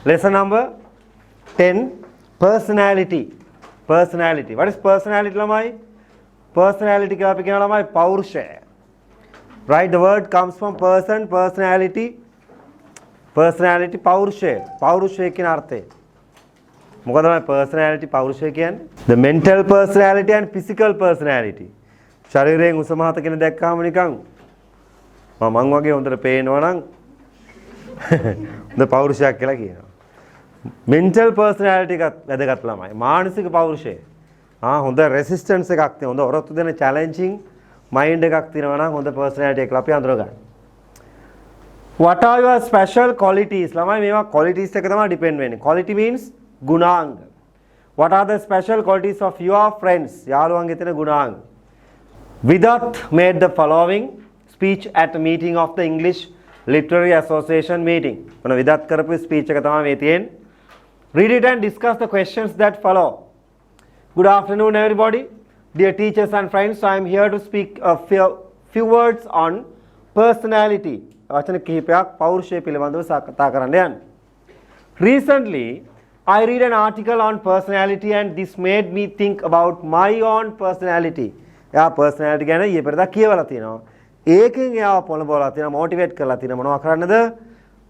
Lesson number 10, personality. Personality. What is personality lamai? Personality කියලා අපි කියනවා lamai පෞරුෂය. Right, the word comes from person, personality. Personality පෞරුෂය. පෞරුෂය කියන අර්ථය. මොකද තමයි personality පෞරුෂය කියන්නේ? The mental personality and physical personality. ශරීරයෙන් උස මහත කෙනෙක් දැක්කම නිකන් මං වගේ හොඳට පේනවා නම් හොඳ පෞරුෂයක් කියලා කියනවා. mental personality එකත් වැදගත් ළමයි. මානසික පෞරුෂය. හොඳ resistance එකක් තියෙන හොඳ ඔරොත්තු දෙන challenging mind එකක් තියෙනවා නම් හොඳ personality එකක් අපි අඳුර ගන්න. What are your special qualities? ළමයි මේවා qualities එක තමයි depend වෙන්නේ. Quality means ගුණාංග. What are the special qualities of your friends? යාළුවන්ගේ තියෙන ගුණාංග. Vidat made the following speech at a meeting of the English Literary Association meeting. මොන විදත් කරපු speech එක තමයි මේ තියෙන්නේ. Read it and discuss the questions that follow. Good afternoon everybody. Dear teachers and friends, I am here to speak a few words on personality. වචන කිහිපයක් පෞරුෂය පිළිබඳව කතා කරන්න යන්නේ. Recently, I read an article on personality and this made me think about my own personality. එයා personality ගැන ඊයේ පෙරදා කියවලා තියෙනවා. ඒකෙන් එයාව පොළඹවලා තියෙනවා, motivate කරලා තියෙනවා. මොනවා කරන්නද?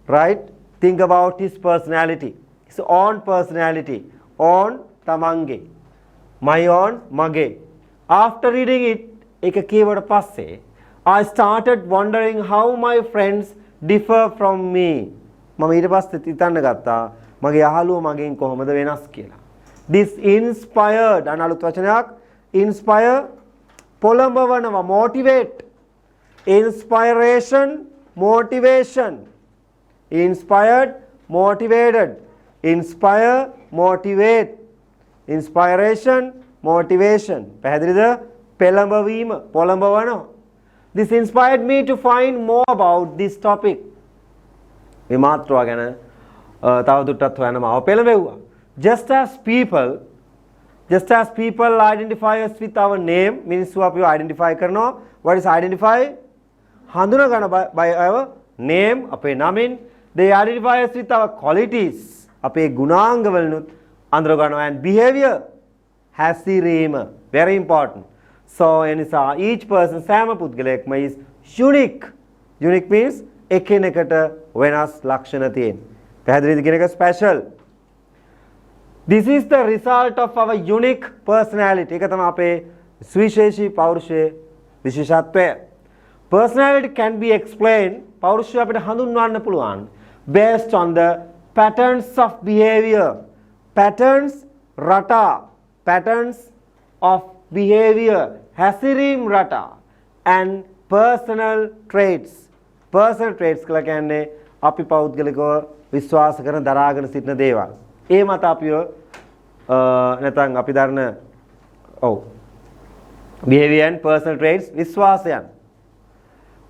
Right? Think about his personality. His own personality. Own තමන්ගේ. My own මගේ. After reading it, ඒක කියවට පස්සේ I started wondering how my friends differ from me. මම ඊට පස්සේ හිතන්න ගත්තා මගේ යහළුවෝ මගෙන් කොහොමද වෙනස් කියලා. This inspired අනලුත් වචනයක් inspire පොළඹවනවා motivate. Inspiration, motivation. Inspired, motivated. Inspire, motivate. Inspiration, motivation. පැහැදිලිද? පෙළඹවීම, පොළඹවනවා. This inspired me to find more about this topic. මේ මාත්‍රාව ගැන තවදුරටත් හොයන්න මාව පෙළඹෙව්වා. Just as people identify us with our name, මිනිස්සු අපිව identify කරනවා. What is identify? හඳුනා ගන්න by our name, අපේ නමින්. They identify us with our qualities. අපේ ගුණාංග වලිනුත් අඳුර ගන්නවා. And behavior, හැසිරීම, very important. So එනිසා each person සෑම පුද්ගලයෙක්ම is unique. Unique means එකිනෙකට වෙනස් ලක්ෂණ තියෙන. පැහැදිලිද කියන එක special. This is the result of our unique personality. ඒක තමයි අපේ සුවිශේෂී පෞරුෂයේ විශේෂත්වය. Personality can be explained, පෞරුෂය අපිට හඳුන්වන්න පුළුවන් based on the patterns of behavior. Patterns රටා. Patterns of behavior. හැසිරීම් රටා. And personal traits. Personal traits කියලා කියන්නේ අපි පෞද්ගලිකව විශ්වාස කරන දරාගෙන සිටින දේවල්. ඒ මත අපිව නැත්නම් අපි දරන behavior and personal traits විශ්වාසයන්.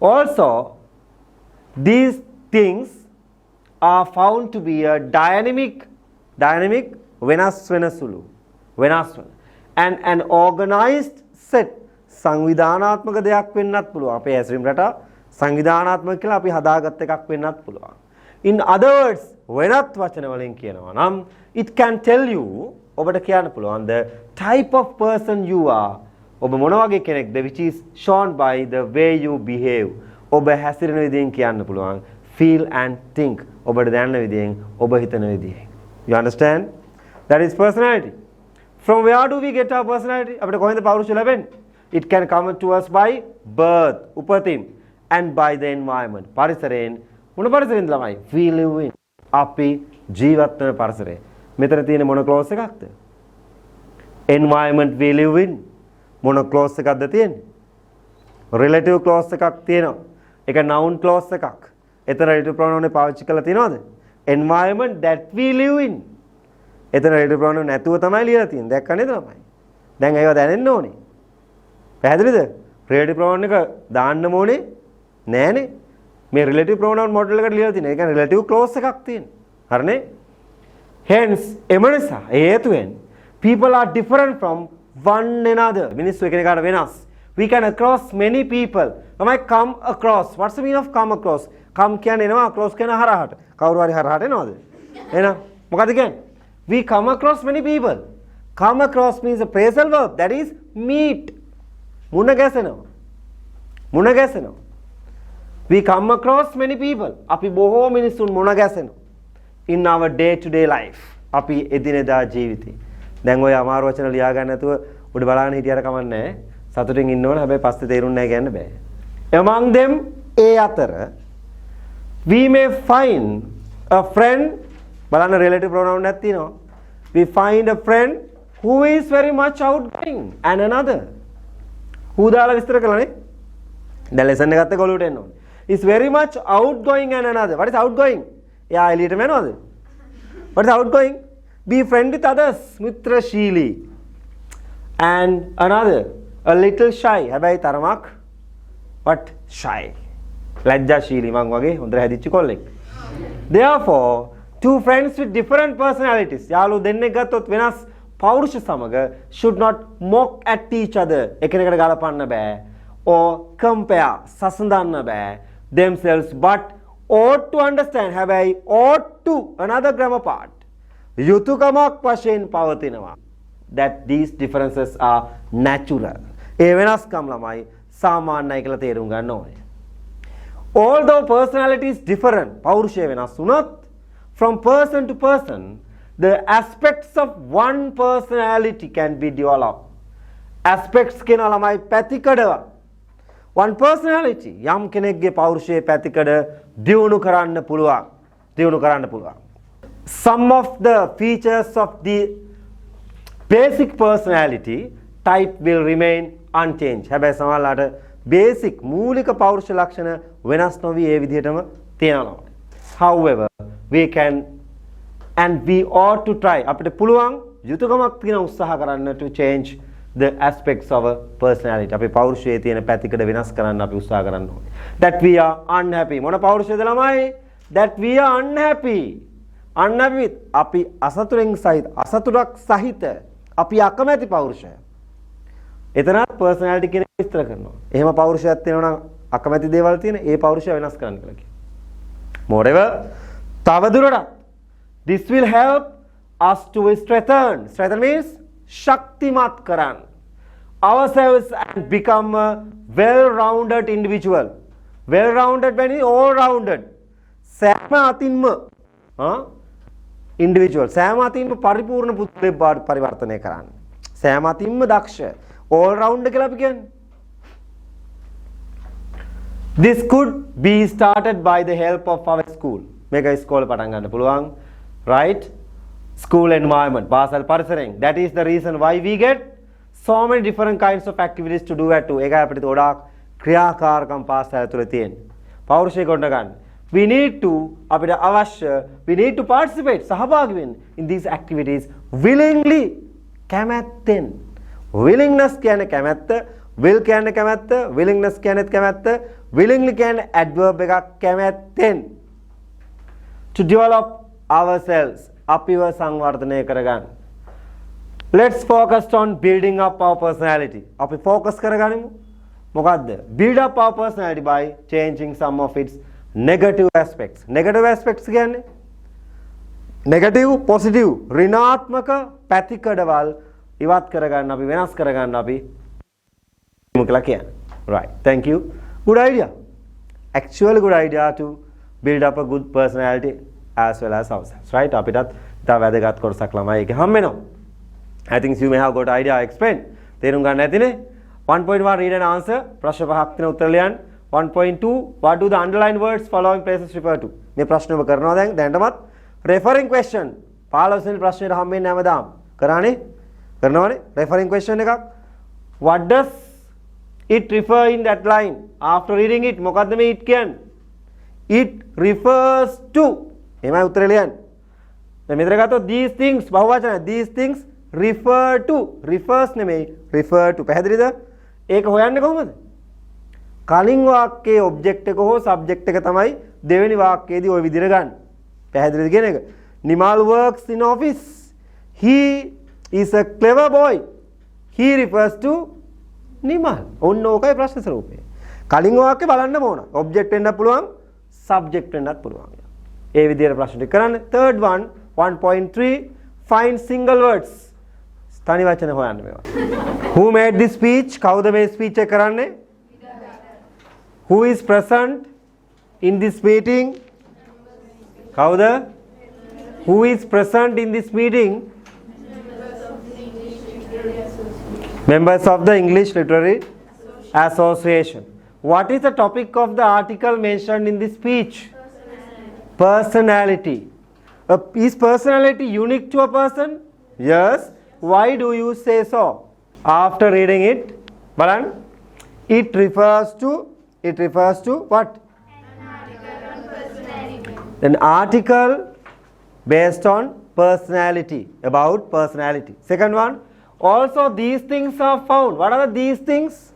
Also, these things are found to be a dynamic වෙනස් වෙන සුළු වෙනස් වෙන and an organized set සංවිධානාත්මක දෙයක් වෙන්නත් පුළුවන්. අපේ හැසිරීම රටා සංවිධානාත්මක කියලා අපි හදාගත් එකක් වෙන්නත් පුළුවන්. In other words, වෙනත් වචන වලින් කියනවා නම් it can tell you ඔබට කියන්න පුළුවන් the type of person you are. ඔබ මොන වගේ කෙනෙක්ද which is shown by the way you behave. ඔබ හැසිරෙන විදිහෙන් කියන්න පුළුවන්. Feel and think. ඔබට දැනෙන විදිහෙන්, ඔබ හිතන විදිහෙන්. You understand? That is personality. From where do we get our personality? අපිට කොහෙන්ද පෞරුෂය ලැබෙන්නේ? It can come to us by birth, උපතින්, and by the environment. පරිසරයෙන්. මොන පරිසරයෙන්ද ළමයි? We live in. අපි ජීවත් වෙන පරිසරය. මෙතන තියෙන මොන ක්ලෝස් එකක්ද? Environment we live in. මොන ක්ලෝස් එකක්ද තියෙන්නේ? Relative clause එකක් තියෙනවා. ඒක noun clause එකක්. එතන relative pronoun එක පාවිච්චි කරලා තියෙනවද? Environment that we live in. එතන relative pronoun නැතුව තමයි ලියලා තියෙන්නේ. දැක්ක නේද ළමයි? දැන් ඒවා දැනෙන්න ඕනේ. පැහැදිලිද? relative pronoun එක දාන්න ඕනේ නෑනේ. මේ relative pronoun model එකට ලියලා තියෙනවා. ඒ කියන්නේ relative clause එකක් තියෙනවා. හරිනේ? Hence, එමණසා හේතුවෙන් people are different from one another. මිනිස්සු එකිනෙකාට වෙනස්. We can across many people. තමයි come across. What's the meaning of come across? Come කියන්නේ එනවා across කියන හරහට. කවුරු හරි හරහට එනවද? එහෙනම් මොකද කියන්නේ? We come across many people. Come across means a phrasal verb, that is meet. මුණ ගැසෙනවා. මුණ ගැසෙනවා. We come across many people. අපි බොහෝ මිනිසුන් මුණ ගැසෙනවා. In our day to day life. අපි එදිනෙදා ජීවිතේ. දැන් ඔය අමාරු වචන ලියා ගන්න නැතුව උඩ බලන්න හිටියට කමක් නැහැ. සතුටින් ඉන්න ඕන. හැබැයි පස්සේ තේරුන්නේ නැහැ කියන්න බෑ. Among them ඒ අතර we may find a friend බලන්න relative pronoun එකක් තියෙනවා. We find a friend who is very much outgoing and another. who දාලා විස්තර කළානේ. දැන් lesson එක ගත්ත කොළුවට එන්න ඕනේ. Is very much outgoing and another. What is outgoing? එයා එළියටම යනවද? What is outgoing? Be friend with others. මිත්‍රශීලී. And another a little shy. හැබැයි තරමක් what shy. ලැජ්ජාශීලී මං වගේ හොඳට හැදිච්ච කොල්ලෙක්. Therefore, two friends with different personalities. යාළුවෝ දෙන්නෙක් ගත්තොත් වෙනස් පෞරුෂ සමග should not mock at each other. එකිනෙකට ගලපන්න බෑ. Or compare සසඳන්න බෑ. Themselves but ought to understand. හැබැයි ought to another grammar part. යුතුයකමක් වශයෙන් පවතිනවා. That these differences are natural. ඒ වෙනස්කම් ළමයි සාමාන්‍යයි කියලා තේරුම් ගන්න ඕනේ. Although personality is different, පෞරුෂය වෙනස් වුණත් from person to person, the aspects of one personality can be developed. Aspects කියනවා ළමයි පැතිකඩව. One personality යම් කෙනෙක්ගේ පෞරුෂයේ පැතිකඩ දියුණු කරන්න පුළුවන්. දියුණු කරන්න පුළුවන්. Some of the features of the basic personality type will remain unchanged. හැබැයි සමහරලාට basic මූලික පෞරුෂ ලක්ෂණ වෙනස් නොවි ඒ විදිහටම තියෙනවා. However, we can and we ought to try. අපිට පුළුවන් යුතුයකමක් තියෙන උත්සාහ කරන්න to change the aspects of a personality. අපේ පෞරුෂයේ තියෙන පැතිකඩ වෙනස් කරන්න අපි උත්සාහ කරන්න ඕනේ. That we are unhappy. මොන පෞරුෂයද ළමයි? That we are unhappy. Unhappy with අපි අසතුටින් සහිත අපි අකමැති පෞරුෂය. එතනත් personality කියන විස්තර කරනවා. එහෙම පෞරුෂයක් තියෙනවා නම් අකමැති දේවල් තියෙන ඒ පෞරුෂය වෙනස් කරන්න කියලා කියනවා. Moreover, තවදුරටත් this will help us to strengthen. Strengthen means ශක්තිමත් කරන්න. Ourselves and become a well-rounded individual. Well-rounded means all-rounded. සෑම අතින්ම individual. සෑම අතින්ම පරිපූර්ණ පුද්ගලයෙක් බවට පරිවර්තනය කරන්න. සෑම අතින්ම දක්ෂ. all-round කියලා අපි කියන්නේ. This could be started by the help of our school. මේක ඉස්කෝලේ පටන් ගන්න පුළුවන්. Right? School environment, පාසල් පරිසරයෙන්. That is the reason why we get so many different kinds of activities to do at 2. ඒකයි අපිට ගොඩාක් ක්‍රියාකාරකම් පාසල් ඇතුලේ තියෙන්නේ. පෞරුෂය ගොඩ ගන්න. We need to අපිට අවශ්‍ය we need to participate සහභාගී වෙන්න in these activities willingly කැමැත්තෙන්. willingness කියන්නේ කැමැත්ත, will කියන්නේ කැමැත්ත, willingness කියන්නේ කැමැත්ත, willingly කියන්නේ adverb එකක් කැමැත්තෙන්. To develop ourselves අපිව සංවර්ධනය කරගන්න. Let's focus on building up our personality. අපි focus කරගනිමු. මොකද්ද? Build up our personality by changing some of its negative aspects. Negative aspects කියන්නේ negative, positive, ඍණාත්මක පැතිකඩවල් ඉවත් කරගන්න අපි වෙනස් කරගන්න අපි මොකලා කියන්නේ. Right. Thank you. Good idea. Actually good idea to build up a good personality as well as ourselves. Right? අපිටත් ඉතා වැදගත් කොටසක් ළමයි ඒක හම් වෙනවා. I think you may have got idea I explain. තේරුම් ගන්න ඇතිනේ. 1.1 read and answer. ප්‍රශ්න පහක් තියෙන උත්තර ලියන්න. 1.2 what do the underlined words following places refer to? මේ ප්‍රශ්න ඔබ කරනවා දැනටමත් referring question 15 වෙනි ප්‍රශ්නෙට හම් වෙන්නේ හැමදාම. කරානේ? කරනවනේ? referring question එකක්. What does it refer in that line? After reading it මොකද්ද මේ it කියන්නේ? It refers to. එහෙමයි උත්තරේ ලියන්න. දැන් මෙතන ගත්තොත් these things බහුවචන these things refer to. refers නෙමෙයි refer to. පැහැදිලිද? ඒක හොයන්නේ කොහොමද? කලින් වාක්‍යයේ object එක හෝ subject එක තමයි දෙවෙනි වාක්‍යයේදී ওই විදිහට ගන්න. පැහැදිලිද කියන එක? Nimal works in office. He is a clever boy. He refers to Nimal. ඔන්න ඕකයි ප්‍රශ්න ස්වරූපය. කලින් වාක්‍ය බලන්න ඕන. object වෙන්නත් පුළුවන්, subject වෙන්නත් පුළුවන්. ඒ විදිහට ප්‍රශ්න ටික කරන්න. third one 1.3 find single words. තනි වචන හොයන්න මේවා. Who made this speech? කවුද මේ ස්පීච් එක කරන්නේ? Who is present in this meeting? කවුද? Who is present in this meeting? Members of the English Literary Association. What is the topic of the article mentioned in this speech? Personality. Is personality unique to a person? Yes. Why do you say so? After reading it, Balan, it refers to what? An article based on personality, about personality. Second one, also these things are found. What are these things?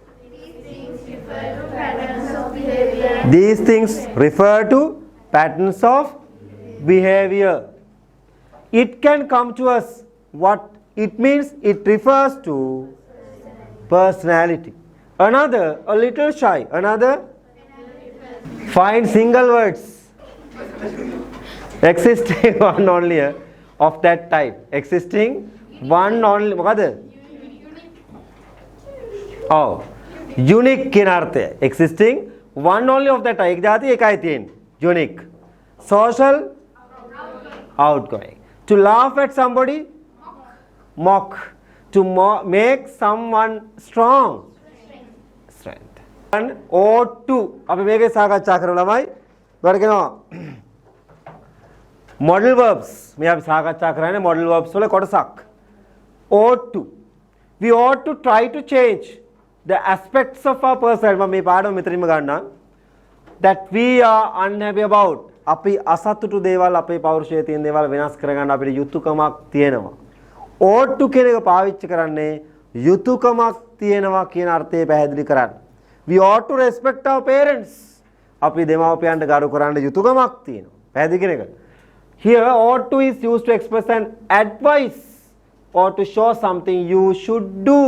These things refer to patterns of behavior. It can come to us. What it means? It refers to personality. Another, a little shy. Another, find single words. Existing one only of that type. Existing one only. What? Oh, unique කියන අර්ථය. Existing one only of that type. එක જાති එකයි තියෙන්නේ. Unique. Social, outgoing. To laugh at somebody, mock. To make someone strong, strength. And ought to. අපි මේකේ සාකච්ඡා කරමු ළමයි. බඩ කියනවා model verbs. මේ අපි සාකච්ඡා කරන්නේ model verbs වල කොටසක්. ought to. We ought to try to change the aspects of our personality. මම මේ පාඩම මෙතනින්ම ගන්නම්. That we are unhappy about. අපි අසතුටු දේවල් අපේ පෞරුෂයේ තියෙන දේවල් වෙනස් කරගන්න අපිට යුතුයකමක් තියෙනවා. ought to කියන එක පාවිච්චි කරන්නේ යුතුයකමක් තියෙනවා කියන අර්ථය පැහැදිලි කරන්න. We ought to respect our parents. අපි දෙමාපියන්ට ගරු කරන්න යුතුයකමක් තියෙනවා. පැහැදිලි කියන එක. Here ought to is used to express an advice or to show something you should do.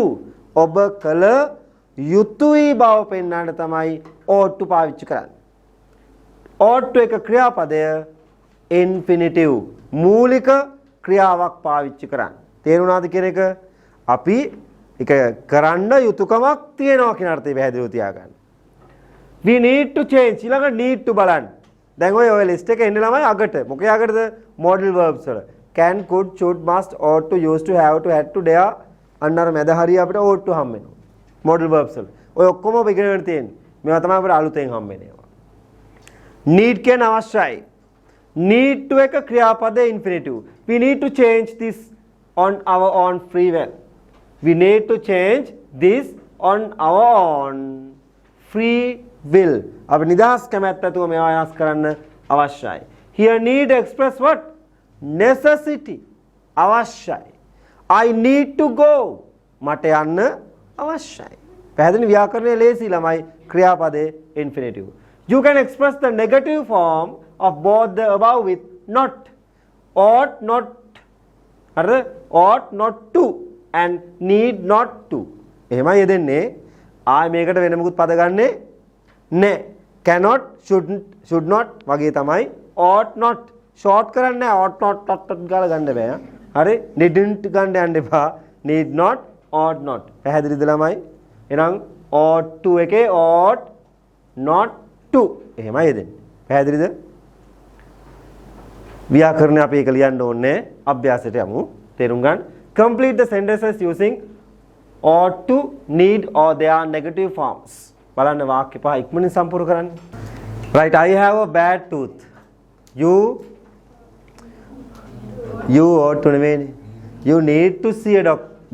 ඔබ කළ යුතුයි බව පෙන්වන්න තමයි ought to පාවිච්චි කරන්නේ. ought to එක ක්‍රියාපදය infinitive මූලික ක්‍රියාවක් පාවිච්චි කරන්නේ. තේරුණාද කියන එක? අපි එක කරන්න යුතුයකමක් තියෙනවා කියන අර්ථය පැහැදිලිව තියාගන්න. We need to change. ඊළඟ need to බලන්න. දැන් ඔය ලිස්ට් එකේ එන්නේ ළමයි අගට. මොකේ අගටද? modal verbs වල. can, could, should, must, ought to, used to, have to, had to, dare අන්න අර මැද හරිය අපිට ought to හම්බ වෙනවා. modal verbs වල. ඔය ඔක්කොම ඔබ ඉගෙනගෙන තියෙන්නේ. මේවා තමයි අපිට අලුතෙන් හම්බ වෙන්නේ. need කියන අවශ්‍යයි. need to එක ක්‍රියාපදයේ infinitive. We need to change this on our own free will. We need to change this on our own free will. අපි නිදහස් කැමැත්ත ඇතුව මේවා වෙනස් කරන්න අවශ්‍යයි. Here need express what? Necessity. අවශ්‍යයි. I need to go. මට යන්න අවශ්‍යයි. පැහැදිලි ව්‍යාකරණයේ ලේසි ළමයි ක්‍රියාපදයේ infinitive. You can express the negative form of both the above with not. Ought not. හරිද? ought not to and need not to. එහෙමයි යෙදෙන්නේ. ආයි මේකට වෙන මොකුත් පද ගන්නෙ නැහැ. cannot, should not වගේ තමයි ought not. short කරන්නේ නැහැ. ought not ගාලා ගන්න බෑ. හරි? didn't ගන්න යන්න එපා. need not, ought not. පැහැදිලිද ළමයි? එහෙනම් ought to එකේ ought not to එහෙමයි යෙදෙන්නේ. පැහැදිලිද? ව්‍යාකරණය අපි ඒක ලියන්න ඕනේ. අභ්‍යාසයට යමු. තේරුම් ගන්න. Complete the sentences using ought to, need or their negative forms. බලන්න වාක්‍ය පහ ඉක්මනින් සම්පූර්ණ කරන්න. Right, I have a bad tooth. You ought to නෙමෙයිනේ. You need to see a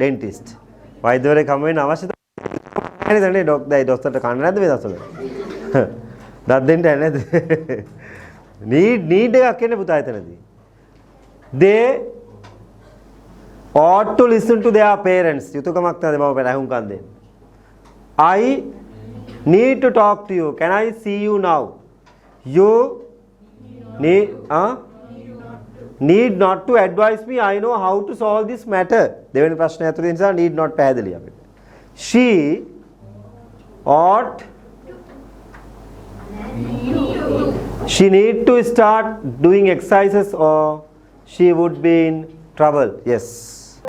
dentist. වෛද්‍යවරයෙක් හමු වෙන අවශ්‍යතාවය නැහැ නේද? දැන් දොස්තරට කන්න නැද්ද මේ දවස්වල? දත් දෙන්න නැද්ද? need එකක් කියන්නේ පුතා එතනදී. They ought to listen to their parents. යුතුයකමක් තමයි බව පැහැහුම්කම් දෙන්න. I need to talk to you. Can I see you now? You need not to advise me. I know how to solve this matter. දෙවෙනි ප්‍රශ්නය ඇතුළේ නිසා need not පැහැදිලි අපිට. She ought She need to start doing exercises or she would be in trouble. Yes.